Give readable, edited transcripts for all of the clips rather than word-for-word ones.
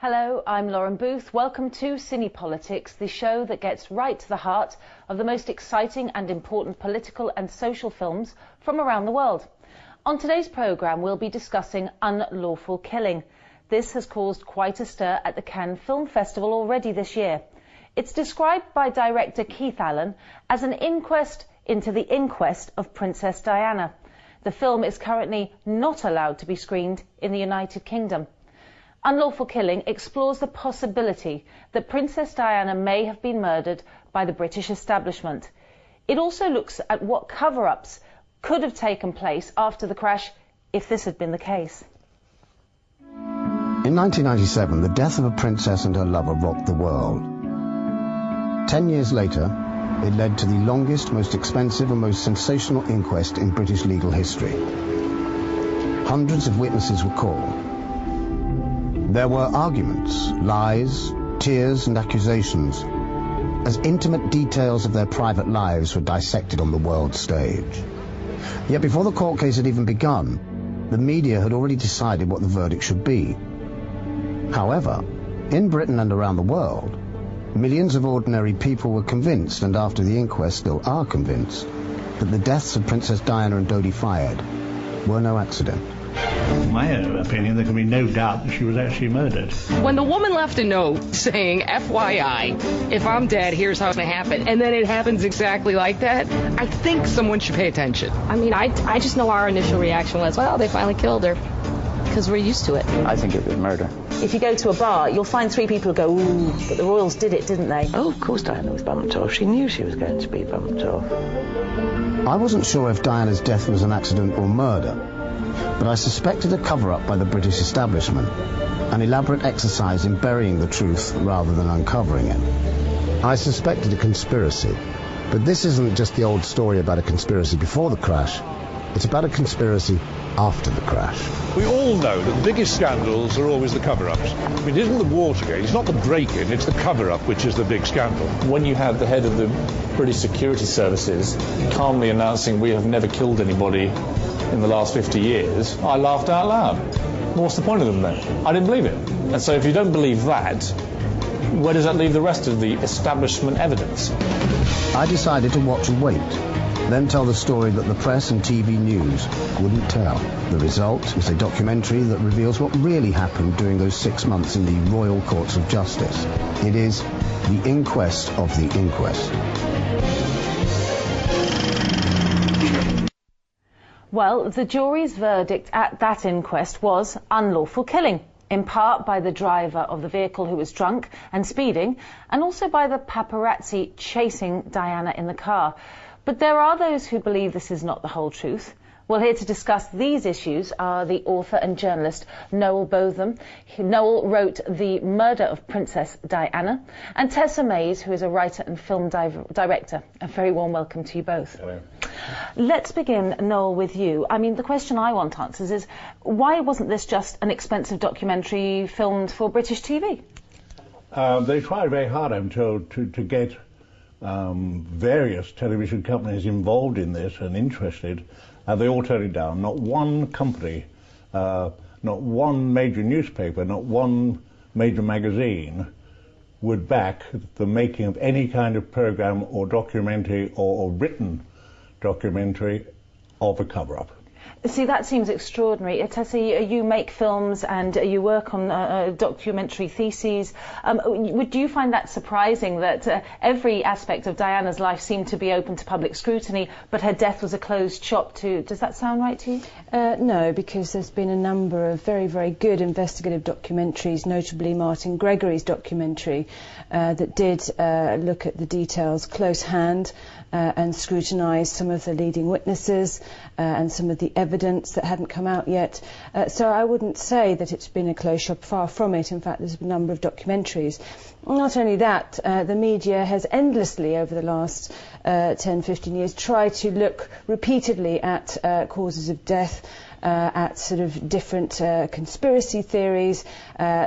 Hello, I'm Lauren Booth. Welcome to Cine Politics, the show that gets right to the heart of the most exciting and important political and social films from around the world. On today's programme, we'll be discussing Unlawful Killing. This has caused quite a stir at the Cannes Film Festival already this year. It's described by director Keith Allen as an inquest into the inquest of Princess Diana. The film is currently not allowed to be screened in the United Kingdom. Unlawful Killing explores the possibility that Princess Diana may have been murdered by the British establishment. It also looks at what cover-ups could have taken place after the crash if this had been the case. In 1997, the death of a princess and her lover rocked the world. 10 years later, it led to the longest, most expensive and most sensational inquest in British legal history. Hundreds of witnesses were called. There were arguments, lies, tears and accusations, as intimate details of their private lives were dissected on the world stage. Yet before the court case had even begun, the media had already decided what the verdict should be. However, in Britain and around the world, millions of ordinary people were convinced, and after the inquest still are convinced, that the deaths of Princess Diana and Dodi Fayed were no accident. In my opinion, there can be no doubt that she was actually murdered. When the woman left a note saying, FYI, if I'm dead, here's how it's going to happen, and then it happens exactly like that, I think someone should pay attention. I mean, I just know our initial reaction was, well, they finally killed her, because we're used to it. I think it was murder. If you go to a bar, you'll find three people who go, ooh, but the royals did it, didn't they? Oh, of course Diana was bumped off. She knew she was going to be bumped off. I wasn't sure if Diana's death was an accident or murder, but I suspected a cover-up by the British establishment, an elaborate exercise in burying the truth rather than uncovering it. I suspected a conspiracy, but this isn't just the old story about a conspiracy before the crash. It's about a conspiracy after the crash. We all know that the biggest scandals are always the cover-ups. I mean, it isn't the Watergate, it's not the break-in, it's the cover-up which is the big scandal. When you have the head of the British security services calmly announcing we have never killed anybody in the last 50 years, I laughed out loud. What's the point of them then? I didn't believe it. And so if you don't believe that, where does that leave the rest of the establishment evidence? I decided to watch and wait, then tell the story that the press and TV news wouldn't tell. The result is a documentary that reveals what really happened during those 6 months in the Royal Courts of Justice. It is the inquest of the inquest. Well, the jury's verdict at that inquest was unlawful killing, in part by the driver of the vehicle who was drunk and speeding, and also by the paparazzi chasing Diana in the car. But there are those who believe this is not the whole truth. Well, here to discuss these issues are the author and journalist Noel Botham. Noel wrote The Murder of Princess Diana, and Tessa Mays, who is a writer and film director. A very warm welcome to you both. Hello. Let's begin, Noel, with you. I mean, the question I want answers is, why wasn't this just an expensive documentary filmed for British TV? They tried very hard, I'm told, to get various television companies involved in this and interested. They all turned it down. Not one company, not one major newspaper, not one major magazine would back the making of any kind of program or documentary or written documentary of a cover-up. See, that seems extraordinary. Tessa, you make films and you work on documentary theses. Do you find that surprising that every aspect of Diana's life seemed to be open to public scrutiny, but her death was a closed shop too? Does that sound right to you? No, because there's been a number of very, very good investigative documentaries, notably Martin Gregory's documentary, that did look at the details close hand and scrutinise some of the leading witnesses and some of the evidence that hadn't come out yet. So I wouldn't say that it's been a closed shop, far from it. In fact, there's a number of documentaries. Not only that, the media has endlessly, over the last 10, 15 years, tried to look repeatedly at causes of death, at sort of different conspiracy theories,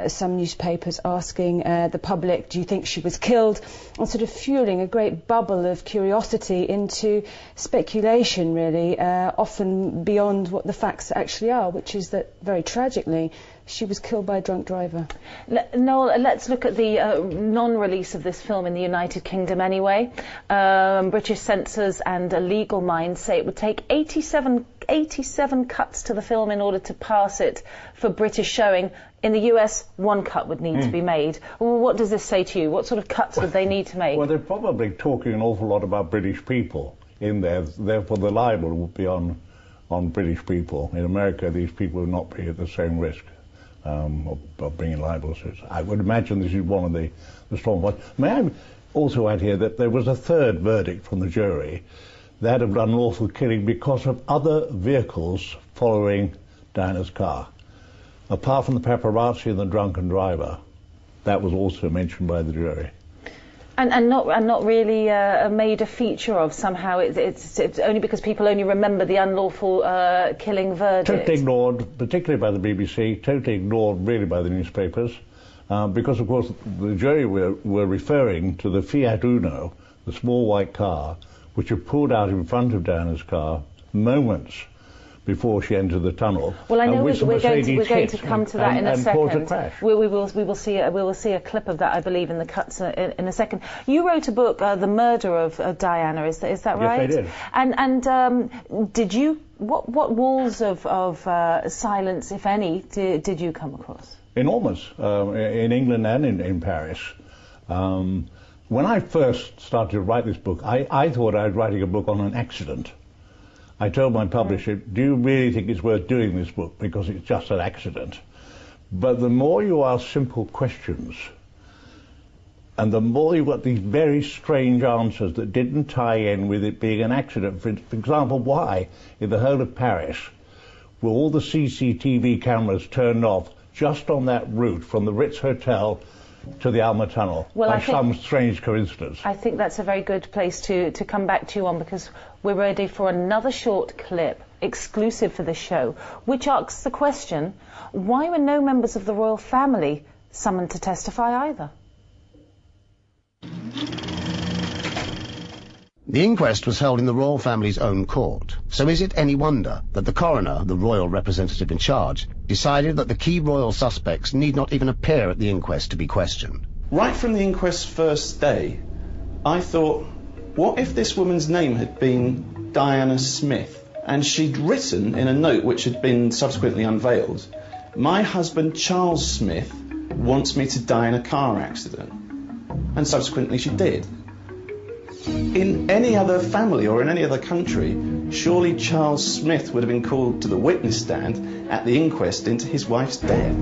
some newspapers asking the public, do you think she was killed, and sort of fueling a great bubble of curiosity into speculation, really, often beyond what the facts actually are, which is that, very tragically, she was killed by a drunk driver. Noel, let's look at the non-release of this film in the United Kingdom anyway. British censors and Legal Minds say it would take 87 cuts to the film in order to pass it for British showing. In the US, 1 cut would need to be made. Well, what does this say to you? What sort of cuts would they need to make? Well, they're probably talking an awful lot about British people in there, therefore the libel would be on British people. In America, these people would not be at the same risk of bringing libel suits. I would imagine this is one of the strong points. May I also add here that there was a third verdict from the jury, that of unlawful killing because of other vehicles following Diana's car. Apart from the paparazzi and the drunken driver, that was also mentioned by the jury. And not really made a feature of somehow. It's only because people only remember the unlawful killing verdict. Totally ignored, particularly by the BBC. Totally ignored, really, by the newspapers, because of course the jury were referring to the Fiat Uno, the small white car, which had pulled out in front of Diana's car moments before she entered the tunnel. Well, I know we're going to come to that in a second. Crash. We will see a clip of that, I believe, in the cuts in a second. You wrote a book, The Murder of Diana. Is that right? Yes, I did. And did you? What walls of silence, if any, did you come across? Enormous, in England and in Paris. When I first started to write this book, I thought I was writing a book on an accident. I told my publisher, do you really think it's worth doing this book because it's just an accident? But the more you ask simple questions, and the more you got these very strange answers that didn't tie in with it being an accident. For example, why, in the whole of Paris, were all the CCTV cameras turned off just on that route from the Ritz Hotel to the Alma Tunnel, by some strange coincidence? I think that's a very good place to come back to you on, because we're ready for another short clip exclusive for this show, which asks the question, why were no members of the royal family summoned to testify either? The inquest was held in the royal family's own court, so is it any wonder that the coroner, the royal representative in charge, decided that the key royal suspects need not even appear at the inquest to be questioned? Right from the inquest's first day, I thought, what if this woman's name had been Diana Smith, and she'd written in a note which had been subsequently unveiled, my husband Charles Smith wants me to die in a car accident, and subsequently she did. In any other family or in any other country, surely Charles Smith would have been called to the witness stand at the inquest into his wife's death.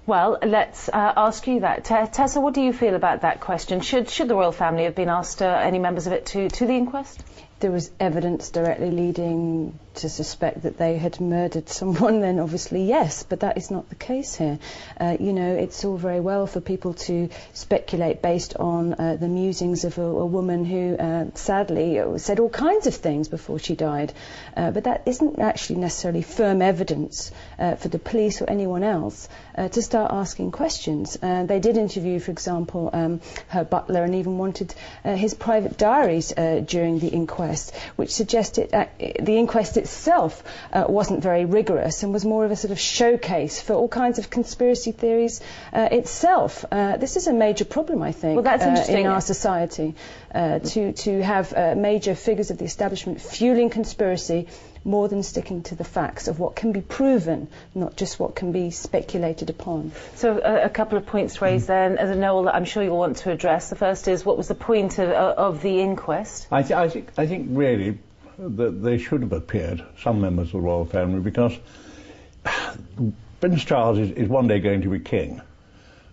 Well, let's ask you that. Tessa, what do you feel about that question? Should the royal family have been asked, any members of it, to the inquest? There was evidence directly leading to suspect that they had murdered someone, then obviously yes, but that is not the case here. You know, it's all very well for people to speculate based on the musings of a woman who sadly said all kinds of things before she died, but that isn't actually necessarily firm evidence for the police or anyone else to start asking questions. They did interview, for example, her butler, and even wanted his private diaries during the inquest, which suggested the inquest itself wasn't very rigorous and was more of a sort of showcase for all kinds of conspiracy theories itself. This is a major problem, I think, in our society, to have major figures of the establishment fueling conspiracy more than sticking to the facts of what can be proven, not just what can be speculated upon. So a couple of points raised there, and Noel, that I'm sure you'll want to address. The first is, what was the point of the inquest? I think really that they should have appeared, some members of the royal family, because Prince Charles is one day going to be king.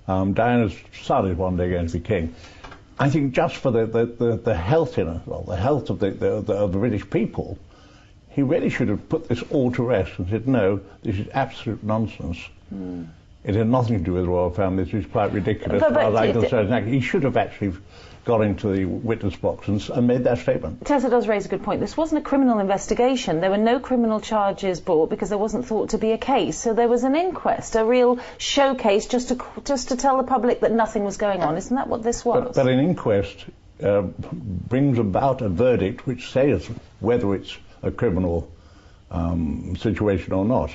Diana's son is one day going to be king. I think just for the health of the British people, he really should have put this all to rest and said, no, this is absolute nonsense. It had nothing to do with the royal family. This is quite ridiculous. He should have actually got into the witness box and made that statement. Tessa does raise a good point. This wasn't a criminal investigation. There were no criminal charges brought because there wasn't thought to be a case. So there was an inquest, a real showcase, just to tell the public that nothing was going on. Isn't that what this was? But an inquest brings about a verdict which says whether it's a criminal situation or not.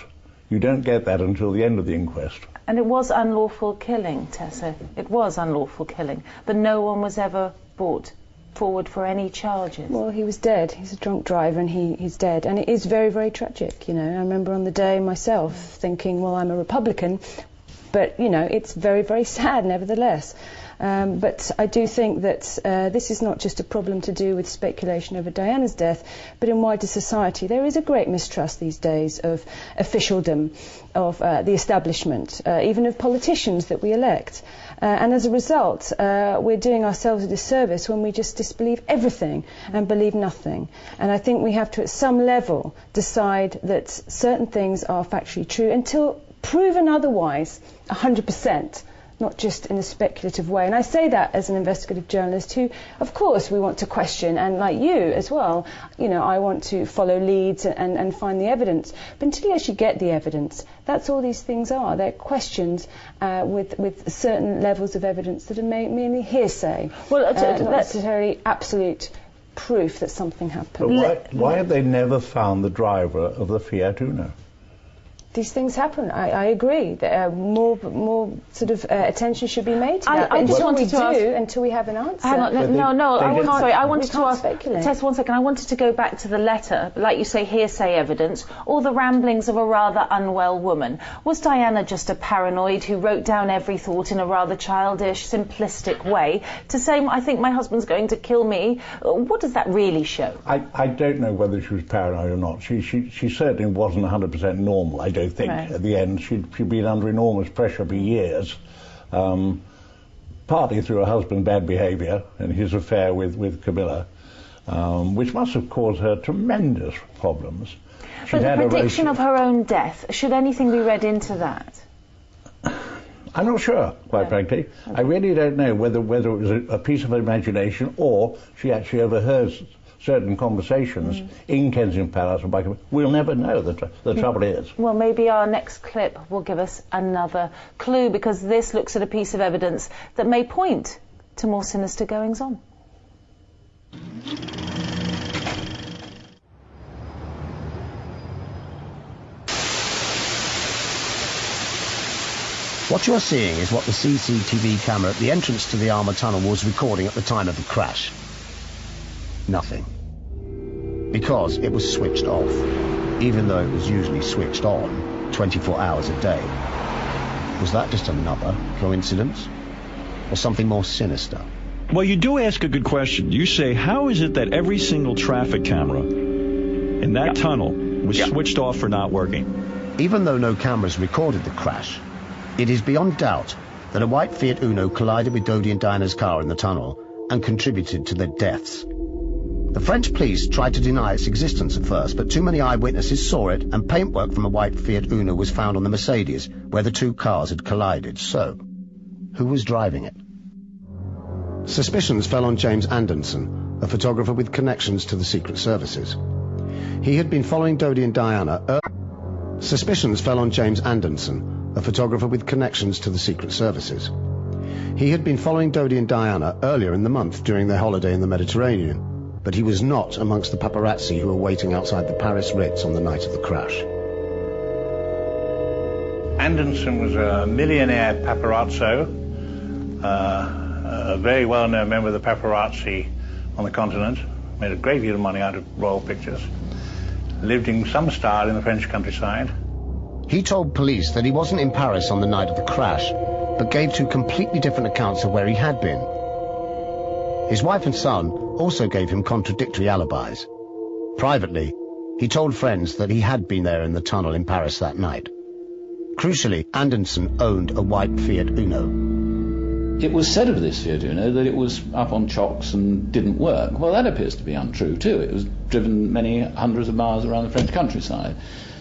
You don't get that until the end of the inquest. And it was unlawful killing, Tessa. It was unlawful killing. But no one was ever brought forward for any charges. Well, he was dead. He's a drunk driver and he's dead. And it is very, very tragic, you know. I remember on the day myself thinking, well, I'm a Republican, but, you know, it's very, very sad nevertheless. But I do think that this is not just a problem to do with speculation over Diana's death, but in wider society. There is a great mistrust these days of officialdom, of the establishment, even of politicians that we elect. And as a result, we're doing ourselves a disservice when we just disbelieve everything and believe nothing. And I think we have to, at some level, decide that certain things are factually true until proven otherwise, 100%. Not just in a speculative way. And I say that as an investigative journalist who, of course, we want to question, and like you as well, you know, I want to follow leads and find the evidence. But until you actually get the evidence, that's all these things are. They're questions with certain levels of evidence that are merely hearsay. Well, not necessarily absolute proof that something happened. But why have they never found the driver of the Fiat Uno? These things happen. I agree. More sort of attention should be made to that. Until we have an answer. Hang on, I wanted to ask Tess 1 second. I wanted to go back to the letter, like you say, hearsay evidence, or the ramblings of a rather unwell woman. Was Diana just a paranoid who wrote down every thought in a rather childish, simplistic way to say, I think my husband's going to kill me? What does that really show? I don't know whether she was paranoid or not. She certainly wasn't 100% normal. I don't think. Right. At the end, she'd been under enormous pressure for years, partly through her husband's bad behaviour and his affair with Camilla, which must have caused her tremendous problems. But the prediction of her own death, should anything be read into that? I'm not sure, quite frankly. Okay. I really don't know whether it was a piece of imagination or she actually overheard certain conversations in Kensington Palace. We'll never know. The trouble is. Well, maybe our next clip will give us another clue, because this looks at a piece of evidence that may point to more sinister goings-on. What you are seeing is what the CCTV camera at the entrance to the Armour Tunnel was recording at the time of the crash. Nothing. Because it was switched off, even though it was usually switched on 24 hours a day. Was that just another coincidence? Or something more sinister? Well, you do ask a good question. You say, how is it that every single traffic camera in that tunnel was switched off for not working? Even though no cameras recorded the crash, it is beyond doubt that a white Fiat Uno collided with Dodi and Diana's car in the tunnel and contributed to their deaths. The French police tried to deny its existence at first, but too many eyewitnesses saw it, and paintwork from a white Fiat Uno was found on the Mercedes, where the two cars had collided. So, who was driving it? Suspicions fell on James Anderson, a photographer with connections to the Secret Services. He had been following Dodi and Diana. Suspicions fell on James Anderson, a photographer with connections to the Secret Services. He had been following Dodi and Diana earlier in the month during their holiday in the Mediterranean, but he was not amongst the paparazzi who were waiting outside the Paris Ritz on the night of the crash. Anderson was a millionaire paparazzo, a very well-known member of the paparazzi on the continent, made a great deal of money out of royal pictures, lived in some style in the French countryside. He told police that he wasn't in Paris on the night of the crash, but gave two completely different accounts of where he had been. His wife and son also gave him contradictory alibis. Privately, he told friends that he had been there in the tunnel in Paris that night. Crucially, Anderson owned a white Fiat Uno. It was said of this Fiat Uno that it was up on chocks and didn't work. Well, that appears to be untrue too. It was driven many hundreds of miles around the French countryside.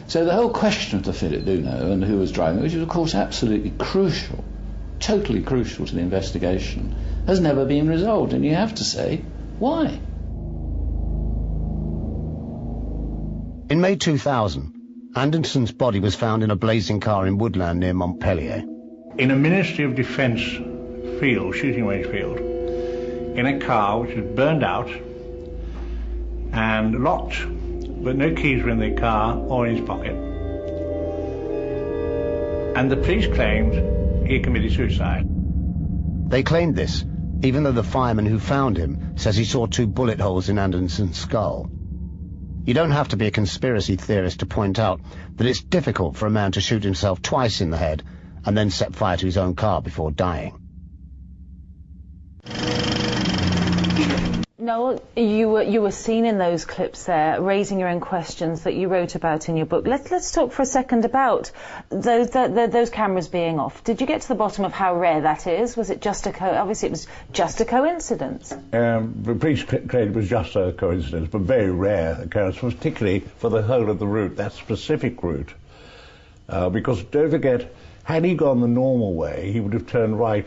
So the whole question of the Fiat Uno and who was driving it, which is of course absolutely crucial, totally crucial to the investigation, has never been resolved. And you have to say, why? In May 2000, Anderson's body was found in a blazing car in woodland near Montpellier. In a Ministry of Defence field, shooting range field, in a car which was burned out and locked but no keys were in the car or in his pocket. And the police claimed he committed suicide. They claimed this, even though the fireman who found him says he saw 2 bullet holes in Anderson's skull. You don't have to be a conspiracy theorist to point out that it's difficult for a man to shoot himself twice in the head and then set fire to his own car before dying. Noel, you were seen in those clips there, raising your own questions that you wrote about in your book. Let's talk for a second about those cameras being off. Did you get to the bottom of how rare that is? Was it just obviously it was just a coincidence? The police claimed it was just a coincidence, but very rare occurrence, particularly for the whole of the route, that specific route. Because don't forget, had he gone the normal way, he would have turned right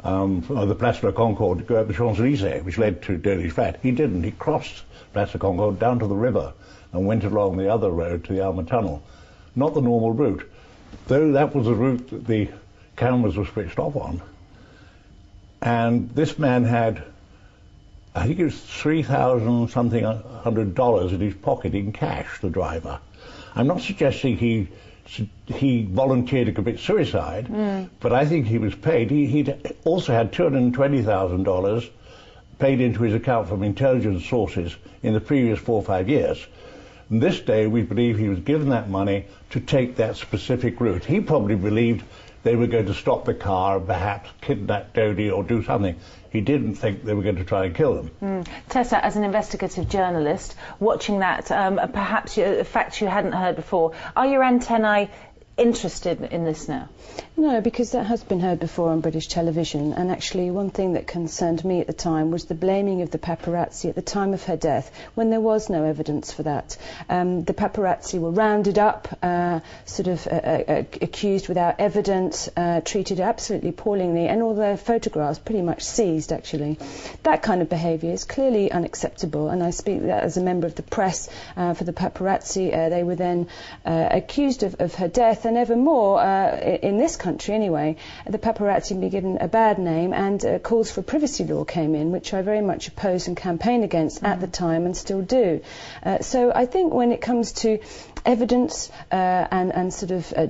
the Place de la Concorde to go up the Champs-Élysées, which led to Döley's flat. He didn't. He crossed Place de la Concorde down to the river and went along the other road to the Alma Tunnel. Not the normal route, though that was the route that the cameras were switched off on. And this man had, I think it was $3,000-something in his pocket in cash, the driver. I'm not suggesting he volunteered to commit suicide, but I think he was paid. He'd also had $220,000 paid into his account from intelligence sources in the previous 4 or 5 years. And this day, we believe he was given that money to take that specific route. He probably believed they were going to stop the car, perhaps kidnap Dodi or do something. He didn't think they were going to try and kill them. Tessa, as an investigative journalist, watching that, perhaps facts you hadn't heard before, are your antennae interested in this now? No, because that has been heard before on British television, and actually one thing that concerned me at the time was the blaming of the paparazzi at the time of her death, when there was no evidence for that. The paparazzi were rounded up, accused without evidence, treated absolutely appallingly, and all their photographs pretty much seized, actually. That kind of behaviour is clearly unacceptable, and I speak that as a member of the press for the paparazzi. They were then accused of her death, and ever more, in this country anyway, the paparazzi be given a bad name, and calls for privacy law came in, which I very much opposed and campaigned against at the time and still do. So I think when it comes to evidence and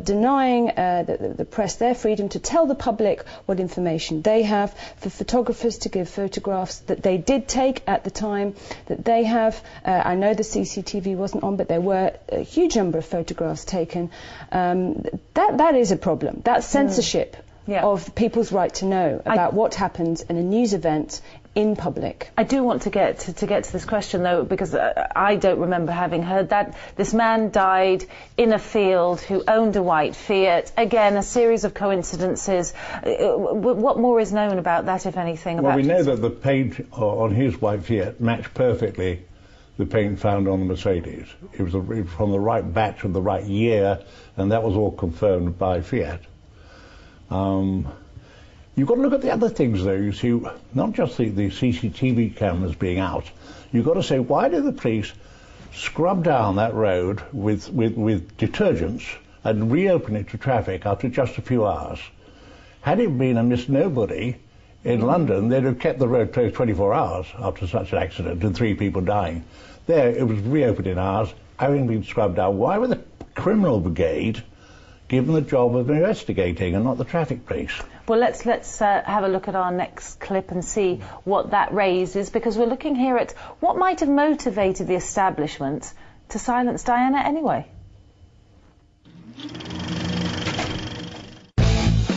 denying the press their freedom to tell the public what information they have, for photographers to give photographs that they did take at the time that they have. I know the CCTV wasn't on, but there were a huge number of photographs taken. That is a problem. That's censorship of people's right to know about what happens in a news event in public. I do want to get to this question, though, because I don't remember having heard that. This man died in a field who owned a white Fiat. Again, a series of coincidences. What more is known about that, if anything? Well, we know that the paint on his white Fiat matched perfectly the paint found on the Mercedes. It was from the right batch of the right year, and that was all confirmed by Fiat. You've got to look at the other things, though. You see, not just the CCTV cameras being out. You've got to say, why did the police scrub down that road with detergents and reopen it to traffic after just a few hours? Had it been a Miss Nobody in London, they'd have kept the road closed 24 hours after such an accident and 3 people dying. There, it was reopened in hours, having been scrubbed down. Why were the criminal brigade given the job of investigating and not the traffic police? Well, let's have a look at our next clip and see what that raises, because we're looking here at what might have motivated the establishment to silence Diana anyway.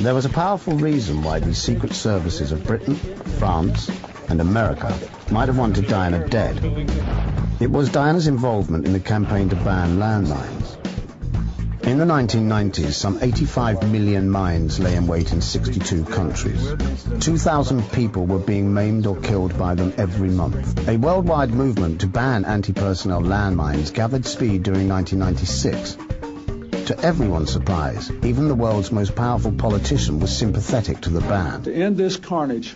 There was a powerful reason why the secret services of Britain, France, and America might have wanted Diana dead. It was Diana's involvement in the campaign to ban landmines. In the 1990s, some 85 million mines lay in wait in 62 countries. 2,000 people were being maimed or killed by them every month. A worldwide movement to ban anti-personnel landmines gathered speed during 1996. To everyone's surprise, even the world's most powerful politician was sympathetic to the ban. To end this carnage,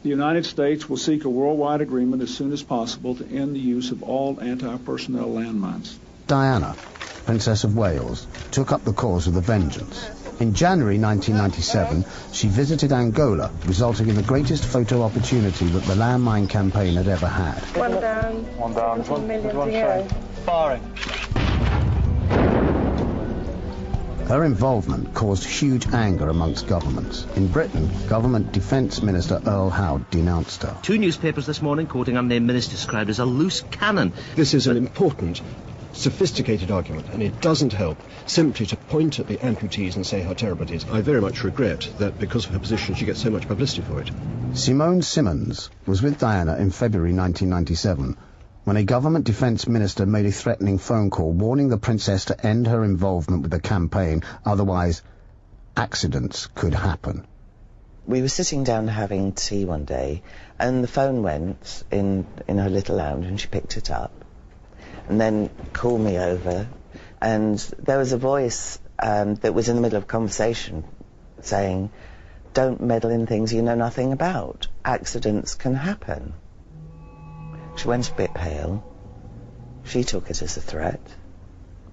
the United States will seek a worldwide agreement as soon as possible to end the use of all anti-personnel landmines. Diana, Princess of Wales, took up the cause of the vengeance. In January 1997, she visited Angola, resulting in the greatest photo opportunity that the landmine campaign had ever had. One down, 1 million to go. firing. Her involvement caused huge anger amongst governments. In Britain, Government Defence Minister Earl Howe denounced her. 2 newspapers this morning quoting unnamed minister described as a loose cannon. This is an important, sophisticated argument, and it doesn't help simply to point at the amputees and say how terrible it is. I very much regret that because of her position she gets so much publicity for it. Simone Simmons was with Diana in February 1997 when a government defence minister made a threatening phone call warning the princess to end her involvement with the campaign, otherwise accidents could happen. We were sitting down having tea one day and the phone went in her little lounge and she picked it up and then called me over, and there was a voice that was in the middle of a conversation saying, "Don't meddle in things you know nothing about. Accidents can happen." She went a bit pale. She took it as a threat,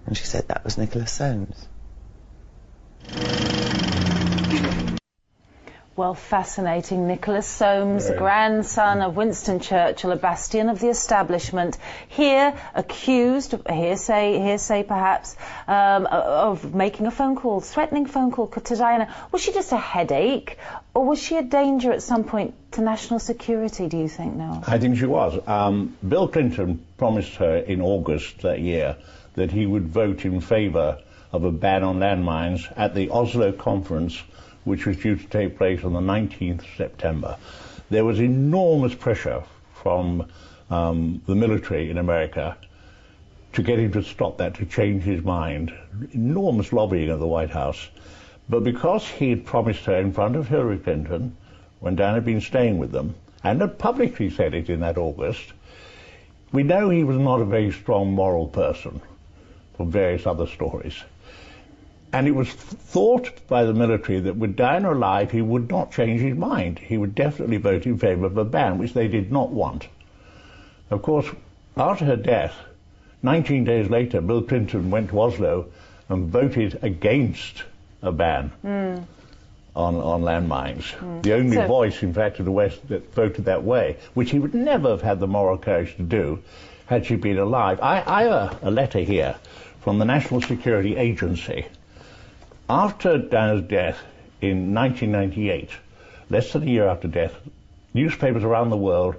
and she said that was Nicholas Soames. Well, fascinating. Nicholas Soames, grandson of Winston Churchill, a bastion of the establishment, here accused, hearsay perhaps, of making a phone call, threatening phone call to Diana. Was she just a headache, or was she a danger at some point to national security, do you think, Noel? I think she was. Bill Clinton promised her in August that year that he would vote in favour of a ban on landmines at the Oslo conference, which was due to take place on the 19th of September. There was enormous pressure from the military in America to get him to stop that, to change his mind. Enormous lobbying at the White House. But because he had promised her in front of Hillary Clinton, when Diana had been staying with them, and had publicly said it in that August, we know he was not a very strong moral person, from various other stories. And it was thought by the military that with Diana alive, he would not change his mind. He would definitely vote in favour of a ban, which they did not want. Of course, after her death, 19 days later, Bill Clinton went to Oslo and voted against a ban on landmines. The only voice, in fact, in the West that voted that way, which he would never have had the moral courage to do had she been alive. I have a letter here from the National Security Agency. After Diana's death in 1998, less than a year after death, newspapers around the world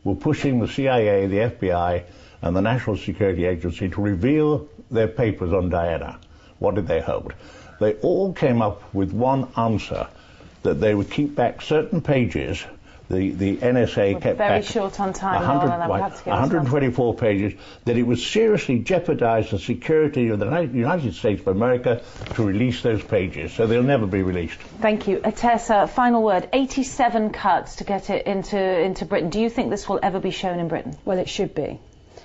were pushing the CIA, the FBI, and the National Security Agency to reveal their papers on Diana. What did they hold? They all came up with one answer, that they would keep back certain pages. The NSA kept very back short on time, 124 pages, that it would seriously jeopardize the security of the United States of America to release those pages, so they'll never be released. Thank you. Tessa, final word. 87 cuts to get it into Britain. Do you think this will ever be shown in Britain? Well, it should be.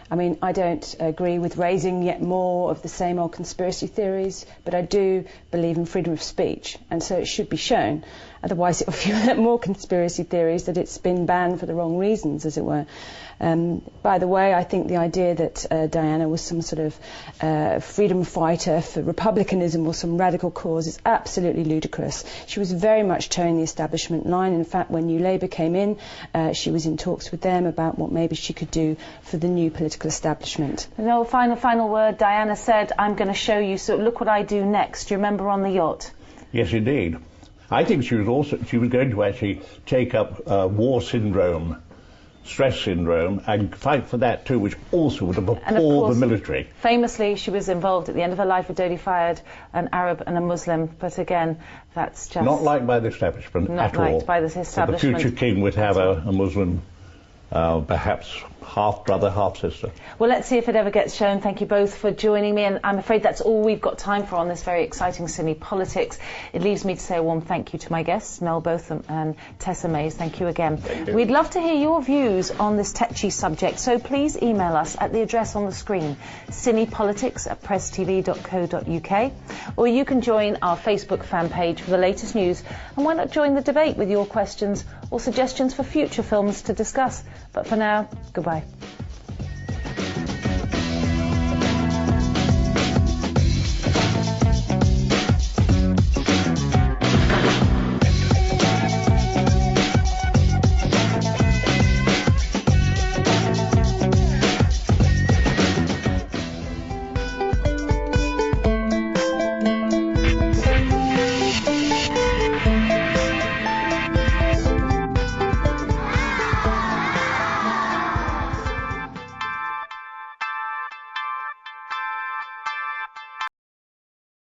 I mean, I don't agree with raising yet more of the same old conspiracy theories, but I do believe in freedom of speech, and so it should be shown. Otherwise, it will feel more conspiracy theories that it's been banned for the wrong reasons, as it were. By the way, I think the idea that Diana was some sort of freedom fighter for republicanism or some radical cause is absolutely ludicrous. She was very much towing the establishment line. In fact, when New Labour came in, she was in talks with them about what maybe she could do for the new political establishment. No, final word. Diana said, "I'm going to show you, so look what I do next." Do you remember on the yacht? Yes, indeed. I think she was going to actually take up war syndrome, stress syndrome, and fight for that too, which also would have appalled the military. Famously, she was involved at the end of her life with Dodi Fayed, an Arab and a Muslim, but again, that's just... Not liked by the establishment at all. Not liked by the establishment. So the future king would have a Muslim, perhaps half brother, half sister. Well, let's see if it ever gets shown. Thank you both for joining me, and I'm afraid that's all we've got time for on this very exciting Cine Politics. It leaves me to say a warm thank you to my guests, Noel Botham and Tessa Mays. Thank you again. We'd love to hear your views on this tetchy subject, so please email us at the address on the screen, cinepolitics@presstv.co.uk, or you can join our Facebook fan page for the latest news, and why not join the debate with your questions or suggestions for future films to discuss. But for now, goodbye.